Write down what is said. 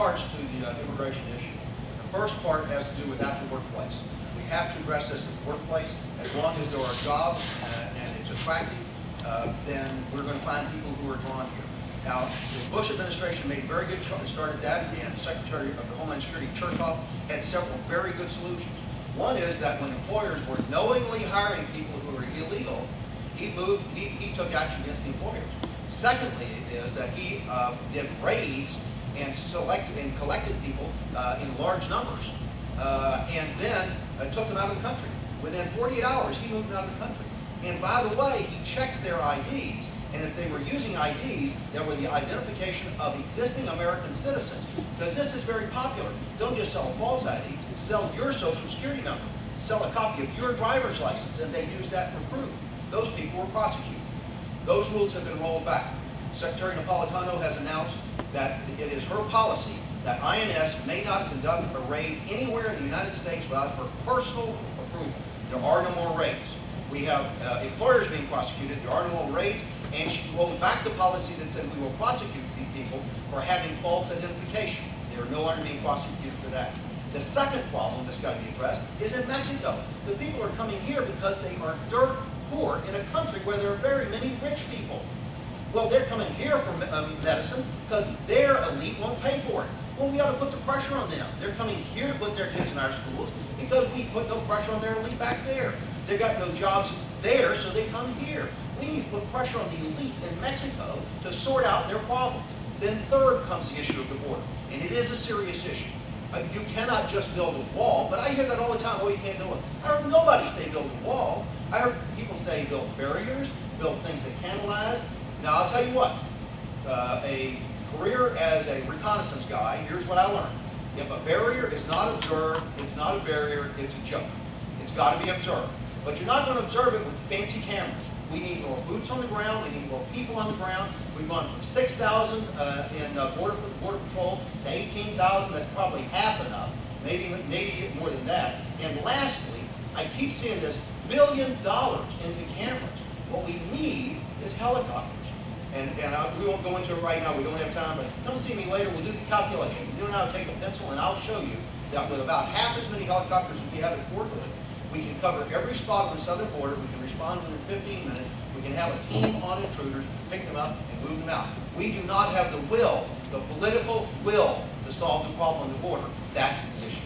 parts to the immigration issue. The first part has to do with at the workplace. We have to address this at the workplace. As long as there are jobs and it's attractive, then we're going to find people who are drawn here. Now, the Bush administration made a very good start at that, and Secretary of the Homeland Security Chertoff had several very good solutions. One is that when employers were knowingly hiring people who were illegal, he took action against the employers. Secondly, is that he did raids and collected people in large numbers, and then took them out of the country. Within 48 hours, he moved them out of the country. And by the way, he checked their IDs, and if they were using IDs, there were the identification of existing American citizens, because this is very popular. Don't just sell a false ID, sell your social security number. Sell a copy of your driver's license, and they use that for proof. Those people were prosecuted. Those rules have been rolled back. Secretary Napolitano has announced that it is her policy that INS may not conduct a raid anywhere in the United States without her personal approval. There are no more raids. We have employers being prosecuted, there are no more raids, and she rolled back the policy that said we will prosecute people for having false identification. They are no longer being prosecuted for that. The second problem that's got to be addressed is in Mexico. The people are coming here because they are dirt poor in a country where there are very many rich people. Well, they're coming here for medicine because their elite won't pay for it. Well, we ought to put the pressure on them. They're coming here to put their kids in our schools because we put no pressure on their elite back there. They've got no jobs there, so they come here. We need to put pressure on the elite in Mexico to sort out their problems. Then third comes the issue of the border, and it is a serious issue. You cannot just build a wall, but I hear that all the time, oh, you can't build it. I heard nobody say build a wall. I heard people say build barriers, build things that canalize. Now, I'll tell you what, a career as a reconnaissance guy, here's what I learned. If a barrier is not observed, it's not a barrier, it's a joke. It's got to be observed. But you're not going to observe it with fancy cameras. We need more boots on the ground. We need more people on the ground. We've gone from 6,000 in Border Patrol to 18,000. That's probably half enough, maybe more than that. And lastly, I keep seeing this $1 billion into cameras. What we need is helicopters. And we won't go into it right now. We don't have time. But come see me later. We'll do the calculation. You know how to take a pencil, and I'll show you that with about half as many helicopters as we have at Fort Hood, we can cover every spot on the southern border. We can respond within 15 minutes. We can have a team on intruders, pick them up, and move them out. We do not have the will, the political will, to solve the problem on the border. That's the issue.